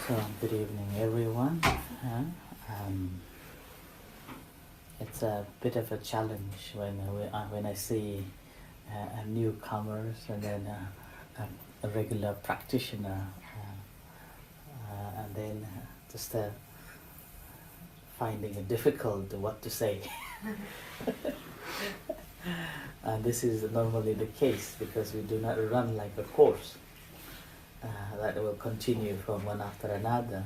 So, good evening, everyone. It's a bit of a challenge when I see newcomers and then a regular practitioner, and then just finding it difficult what to say. And this is normally the case because we do not run like a course that will continue from one after another,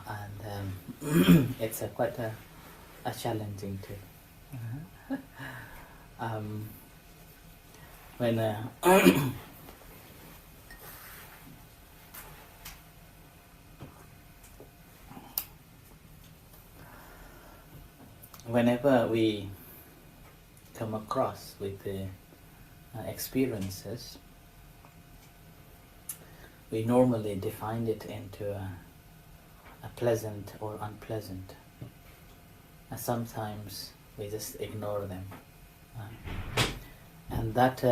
and it's quite a challenging too. When whenever we come across with the experiences, we normally define it into a pleasant or unpleasant. And sometimes we just ignore them. And that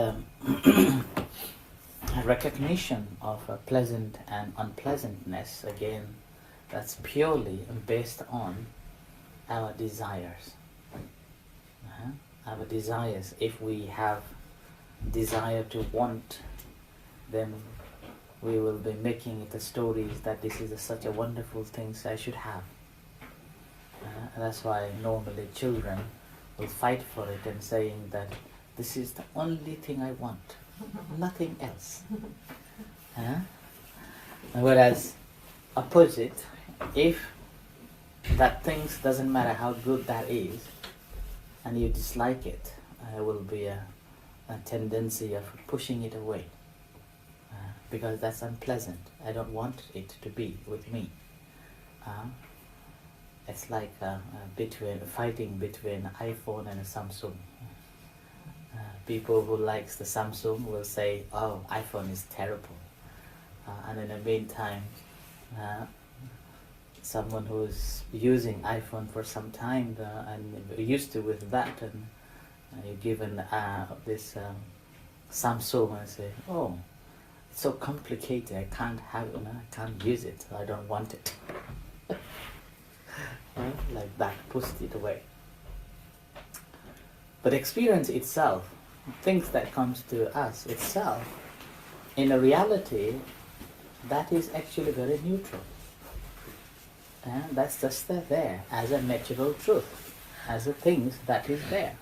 recognition of pleasant and unpleasantness, again, that's purely based on our desires. Our desires. If we have desire to want, then we will be making it the stories that this is such a wonderful thing I should have. That's why normally children will fight for it and saying that this is the only thing I want, nothing else. Whereas opposite, if that thing doesn't matter how good that is, and you dislike it, there will be a tendency of pushing it away. Because that's unpleasant. I don't want it to be with me. It's like fighting between iPhone and a Samsung. People who likes the Samsung will say, "Oh, iPhone is terrible," and in the meantime, someone who's using iPhone for some time and used to with that, and you're given this Samsung and say, "Oh, it's so complicated. I can't have it. I can't use it. So I don't want it." Like that, pushed it away. But experience itself, things that comes to us itself, in a reality, that is actually very neutral. And that's just there as a natural truth, as a thing that is there.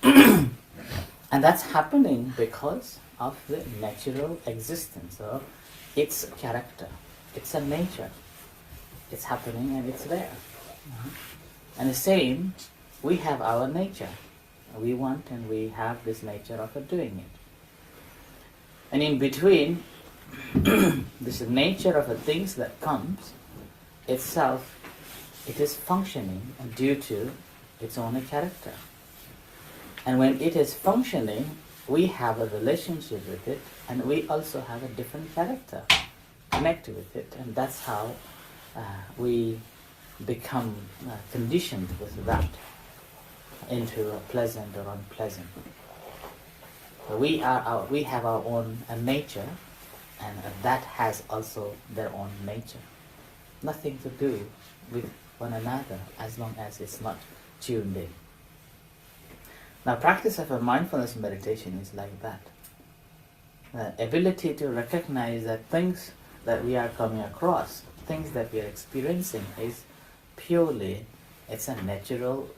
And that's happening because of the natural existence of its character. It's a nature. It's happening and it's there. And the same, we have our nature. We want and we have this nature of doing it. And in between, this nature of the things that comes, itself, it is functioning due to its own character. And when it is functioning, we have a relationship with it, and we also have a different character connected with it, and that's how we become conditioned with that into a pleasant or unpleasant. We have our own nature, and that has also their own nature. Nothing to do with one another as long as it's not tuned in. Now, practice of a mindfulness meditation is like that. The ability to recognize that things that we are coming across, things that we are experiencing, is purely, it's a natural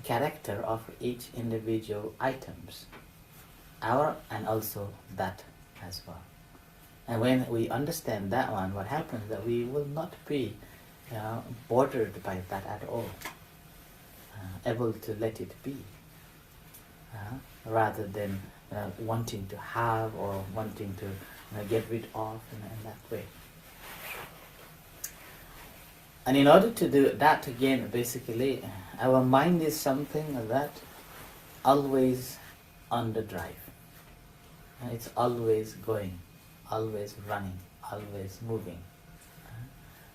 character of each individual items. Our and also that as well. And when we understand that one, what happens that we will not be bordered by that at all. Able to let it be. Rather than wanting to have or wanting to get rid of in that way. And in order to do that again, basically, our mind is something that always on the drive. It's always going, always running, always moving.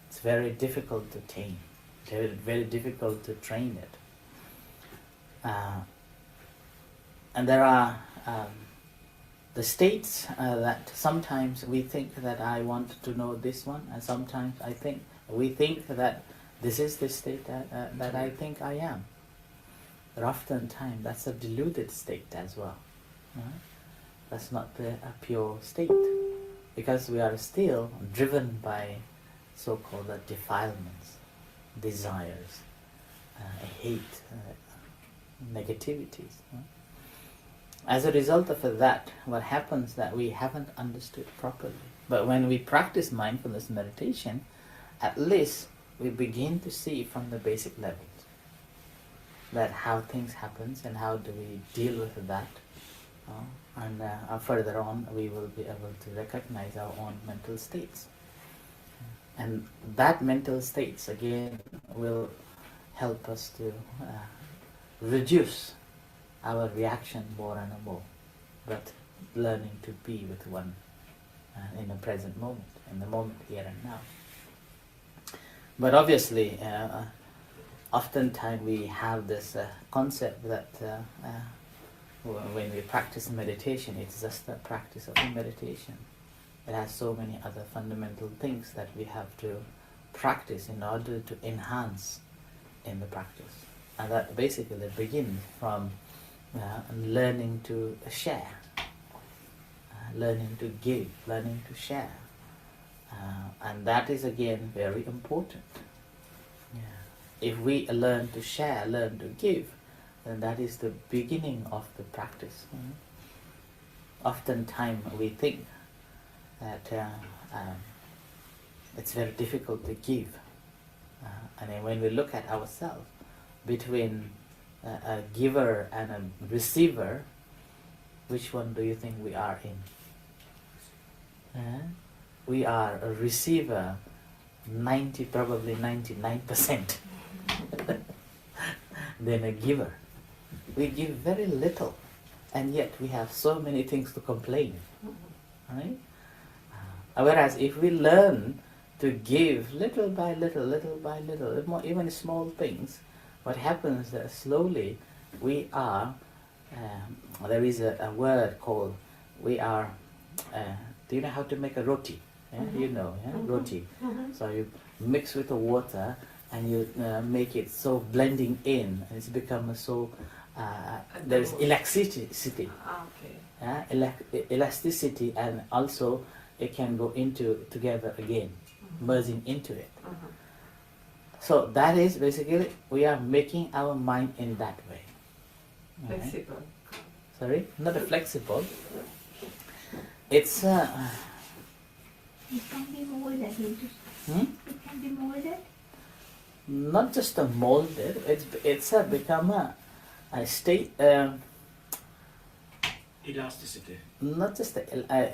It's very difficult to tame, very, very difficult to train it. And there are the states that sometimes we think that I want to know this one, and sometimes we think that this is the state that I think I am. But oftentimes that's a deluded state as well. That's not a pure state, because we are still driven by so-called defilements, desires, hate, negativities. As a result of that, what happens is that we haven't understood properly. But when we practice mindfulness meditation, at least we begin to see from the basic levels that how things happen and how do we deal with that. And further on, we will be able to recognize our own mental states. And that mental states, again, will help us to reduce our reaction more and more, but learning to be with one in the present moment, in the moment here and now. But obviously, oftentimes we have this concept that when we practice meditation, it's just a practice of meditation. It has so many other fundamental things that we have to practice in order to enhance in the practice. And that basically begins from learning to share, learning to give, learning to share. And that is again very important. If we learn to share, learn to give, then that is the beginning of the practice. Oftentimes we think that it's very difficult to give. And then when we look at ourselves, between a giver and a receiver, which one do you think we are in? We are a receiver, probably 99%, than a giver. We give very little, and yet we have so many things to complain. Right? Whereas if we learn to give little by little, even small things, what happens is that slowly we are, there is a word called, we are, do you know how to make a roti? Yeah? You know, yeah? Roti. So you mix with the water and you make it so blending in, and it's become so, there is elasticity. Elasticity, and also it can go together again, merging into it. So that is basically, we are making our mind in that way. Flexible. Sorry? Not flexible. It's It can be molded. It can be molded. not just a molded, it's become a state, Elasticity. not just the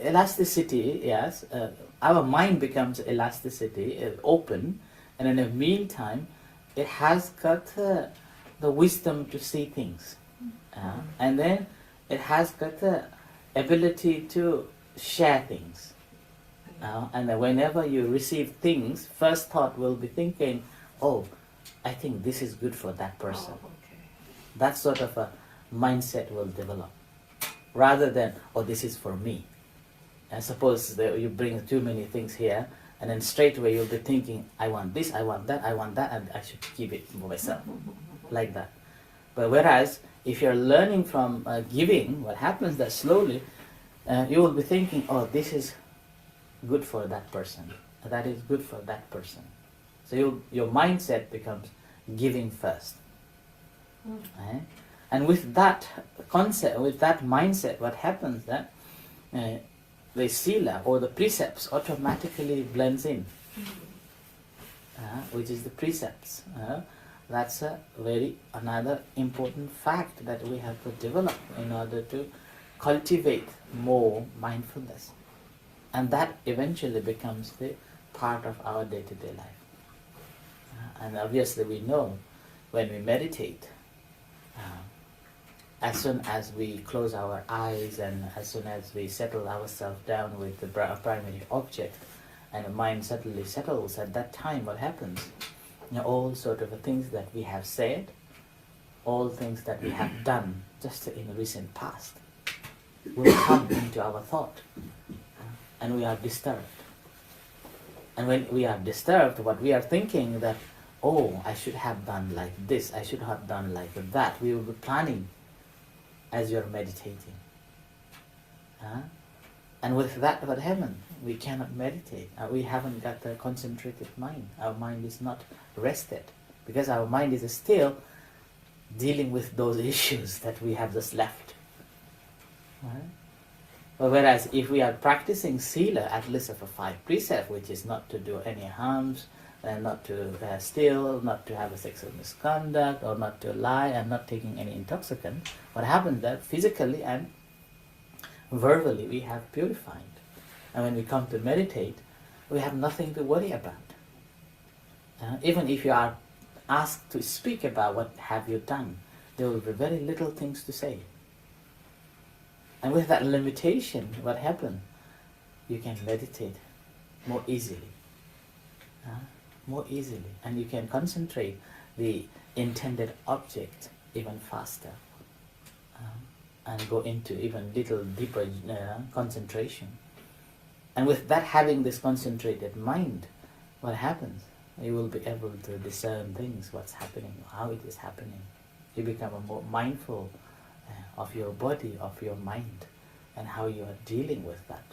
elasticity, yes. Our mind becomes elasticity, open, and in the meantime, it has got the wisdom to see things. And then it has got the ability to share things. And then whenever you receive things, first thought will be thinking, oh, I think this is good for that person. That sort of a mindset will develop. Rather than, oh, this is for me. And suppose that you bring too many things here, and then straight away you'll be thinking, I want this, I want that, and I should keep it for myself. Like that. But whereas, if you're learning from giving, what happens that slowly, you will be thinking, oh, this is good for that person. That is good for that person. So your mindset becomes giving first. Right? And with that concept, with that mindset, what happens that the sila or the precepts automatically blends in, which is the precepts. That's another important fact that we have to develop in order to cultivate more mindfulness, and that eventually becomes the part of our day-to-day life. And obviously, we know when we meditate, as soon as we close our eyes and as soon as we settle ourselves down with the primary object and the mind suddenly settles, at that time what happens? All sort of things that we have said, all things that we have done just in the recent past, will come into our thought, and we are disturbed. And when we are disturbed, what we are thinking that, oh, I should have done like this, I should have done like that. We will be planning as you're meditating. And with that, what happened? We cannot meditate. We haven't got a concentrated mind. Our mind is not rested because our mind is still dealing with those issues that we have just left. Right? But whereas if we are practicing sila, at least of a 5 precept, which is not to do any harms, and not to steal, not to have a sexual misconduct, or not to lie, and not taking any intoxicant, what happens that physically and verbally we have purified. And when we come to meditate, we have nothing to worry about. Even if you are asked to speak about what have you done, there will be very little things to say. And with that limitation, what happens? You can meditate more easily. More easily. And you can concentrate the intended object even faster. And go into even little deeper concentration. And with that, having this concentrated mind, what happens? You will be able to discern things, what's happening, how it is happening. You become more mindful of your body, of your mind, and how you are dealing with that.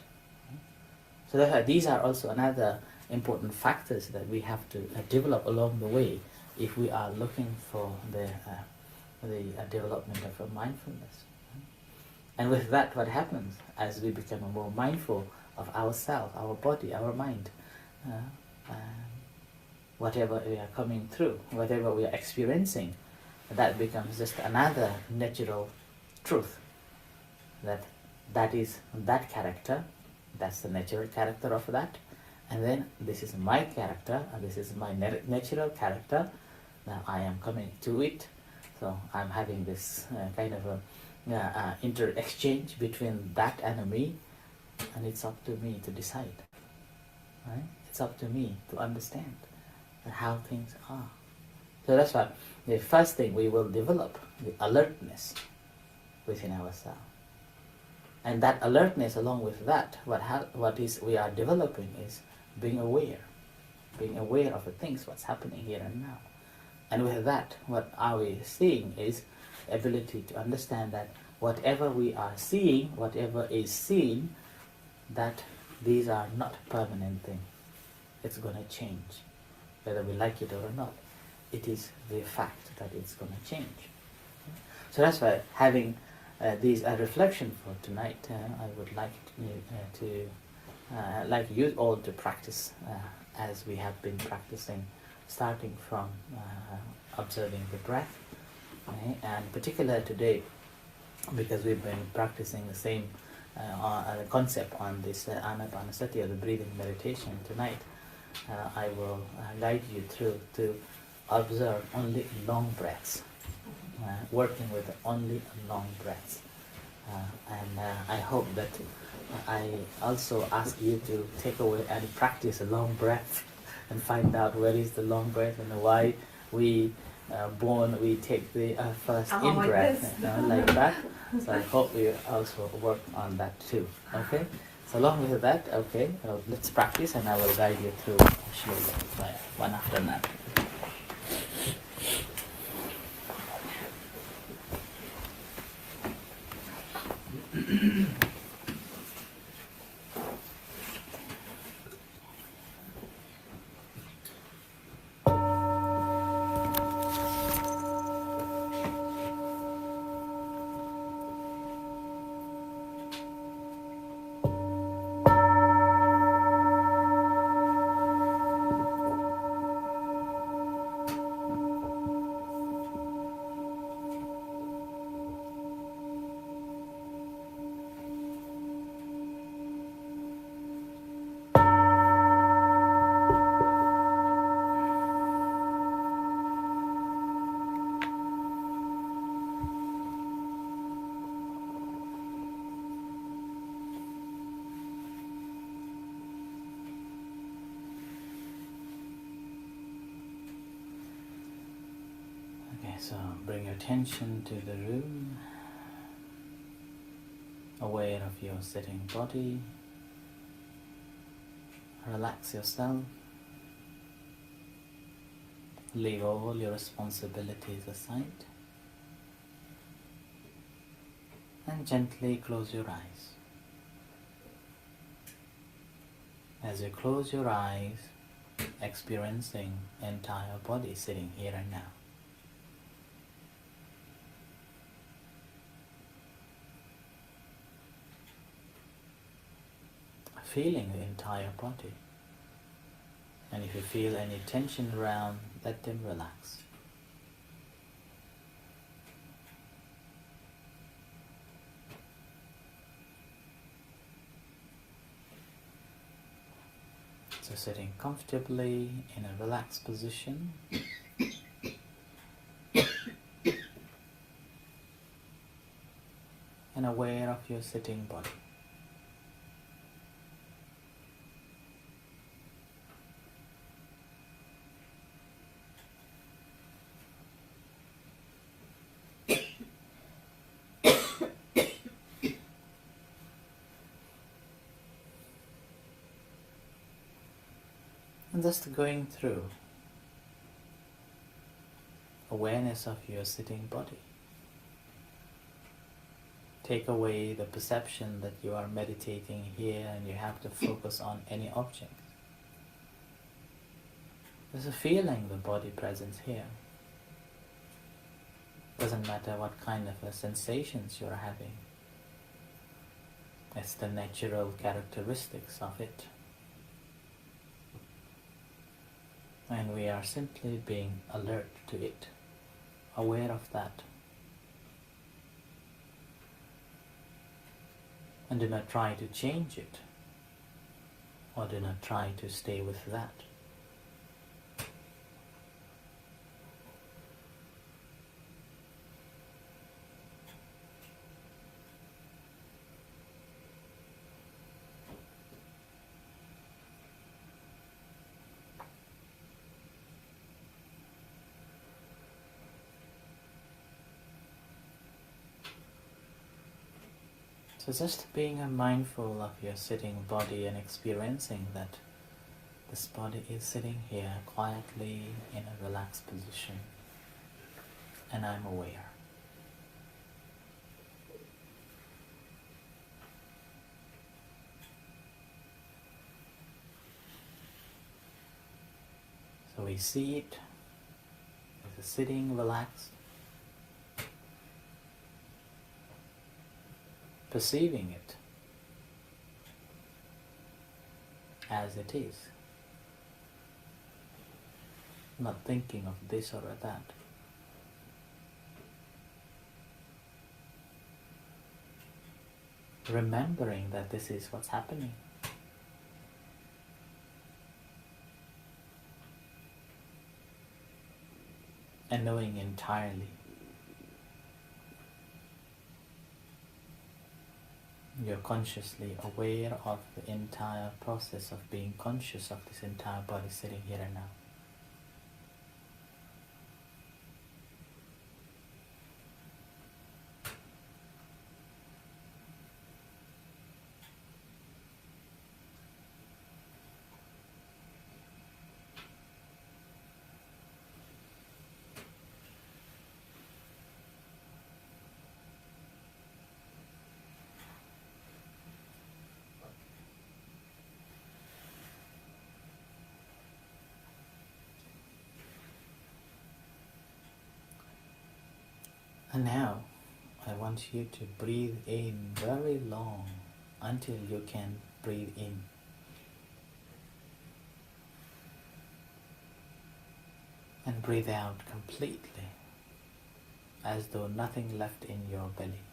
So therefore, these are also another important factors that we have to develop along the way if we are looking for the development of a mindfulness. And with that, what happens? As we become more mindful of ourselves, our body, our mind, whatever we are coming through, whatever we are experiencing, that becomes just another natural truth. That is that character, that's the natural character of that, and then this is my character, and this is my natural character. Now I am coming to it, so I'm having this kind of a inter-exchange between that and me, and it's up to me to decide. Right? It's up to me to understand how things are. So that's why the first thing we will develop, the alertness within ourselves. And that alertness, along with that, we are developing is being aware of the things, what's happening here and now. And with that, what are we seeing is ability to understand that whatever we are seeing, whatever is seen, that these are not permanent things. It's going to change, whether we like it or not. It is the fact that it's going to change. So that's why having these reflection for tonight, I would like you all to practice as we have been practicing, starting from observing the breath, and particularly today, because we've been practicing the same concept on this anapanasati, or the breathing meditation tonight. I will guide you through to observe only long breaths, working with only long breaths. And I hope that I also ask you to take away and practice a long breath and find out where is the long breath and why we take the first in-breath, like that. So I hope you also work on that too. Okay? So along with that, okay, let's practice, and I will guide you through slowly, one after another. So bring your attention to the room. aware of your sitting body. Relax yourself. Leave all your responsibilities aside. And gently close your eyes. As you close your eyes, experiencing entire body sitting here and now. Feeling the entire body. And if you feel any tension around, let them relax. So sitting comfortably in a relaxed position. And aware of your sitting body. And just going through awareness of your sitting body. Take away the perception that you are meditating here and you have to focus on any object. There's a feeling the body presence here. Doesn't matter what kind of sensations you're having. It's the natural characteristics of it. And we are simply being alert to it, aware of that. And do not try to change it, or do not try to stay with that. So just being mindful of your sitting body and experiencing that this body is sitting here quietly in a relaxed position, and I'm aware. So we see it as a sitting relaxed, perceiving it as it is, not thinking of this or that. Remembering that this is what's happening. And knowing entirely. You're consciously aware of the entire process of being conscious of this entire body sitting here and now. And now, I want you to breathe in very long until you can breathe in. And breathe out completely, as though nothing left in your belly,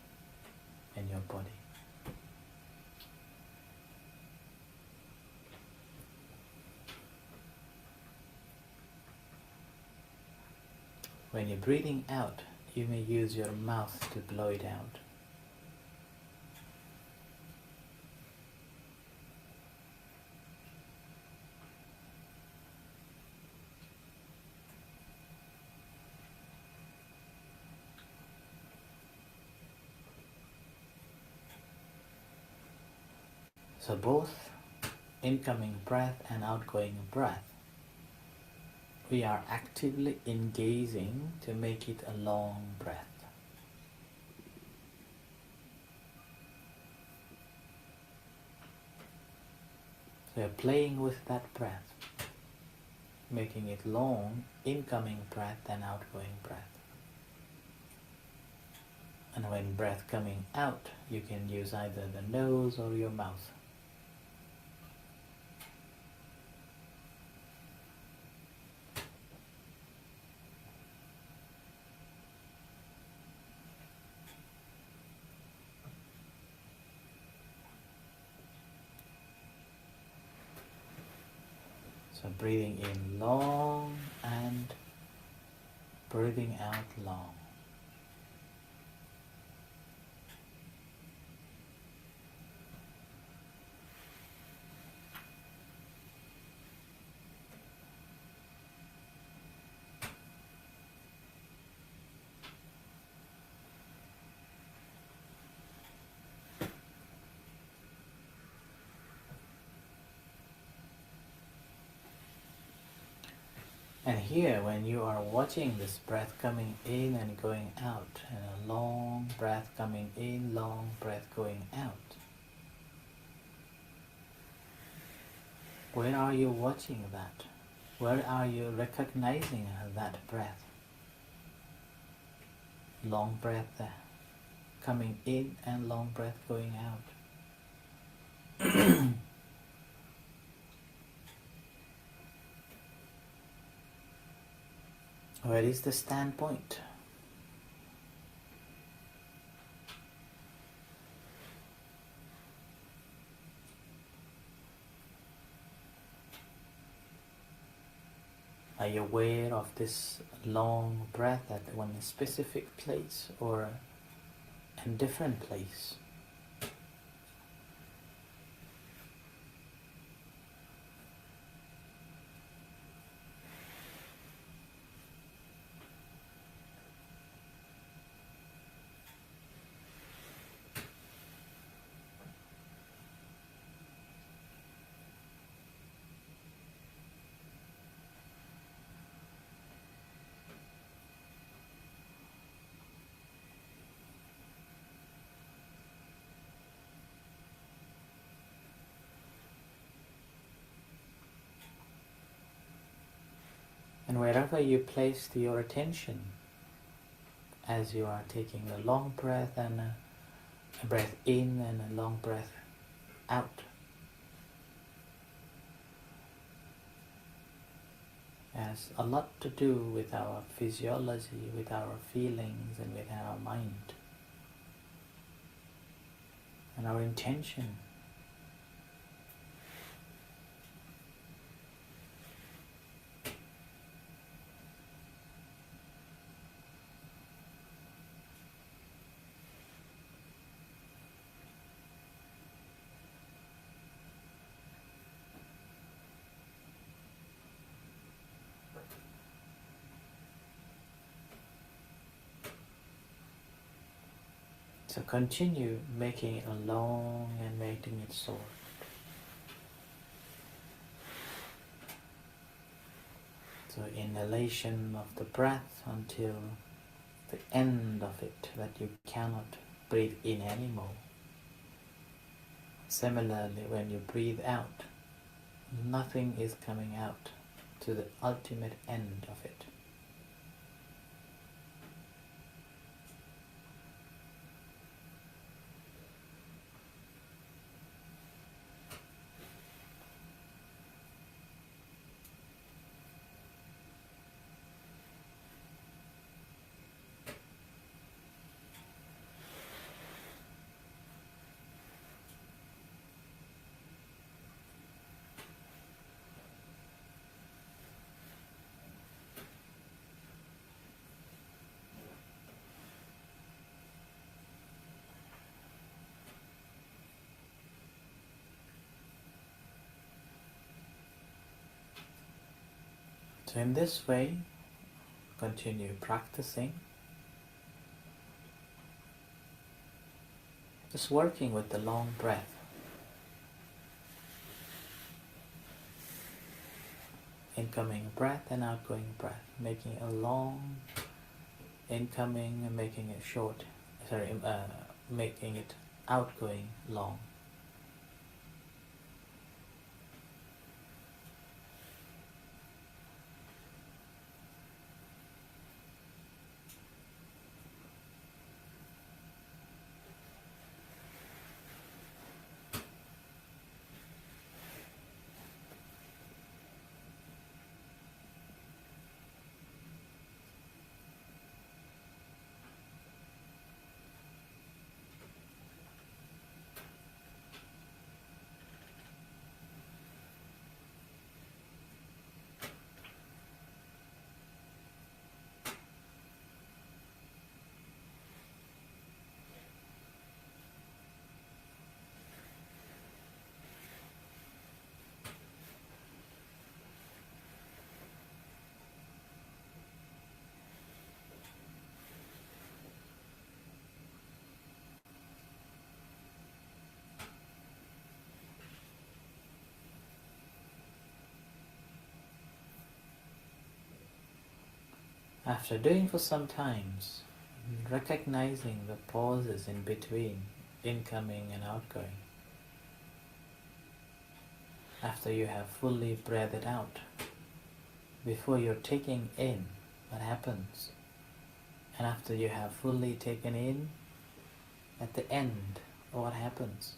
in your body. When you're breathing out, you may use your mouth to blow it out. So both incoming breath and outgoing breath, we are actively engaging to make it a long breath. So you're playing with that breath, making it long, incoming breath and outgoing breath. And when breath coming out, you can use either the nose or your mouth. So breathing in long and breathing out long. And here, when you are watching this breath coming in and going out, and a long breath coming in, long breath going out, where are you watching that? Where are you recognizing that breath? Long breath coming in and long breath going out. Where is the standpoint? Are you aware of this long breath at one specific place or a different place? And wherever you placed your attention as you are taking a long breath and a breath in and a long breath out, has a lot to do with our physiology, with our feelings and with our mind and our intention. So continue making it long and making it short. So inhalation of the breath until the end of it, that you cannot breathe in anymore. Similarly, when you breathe out, nothing is coming out to the ultimate end of it. So in this way, continue practicing, just working with the long breath. incoming breath and outgoing breath, making a long incoming and making it short, making it outgoing long. After doing for some times, recognizing the pauses in between incoming and outgoing, after you have fully breathed out, before you're taking in what happens, and after you have fully taken in, at the end, what happens.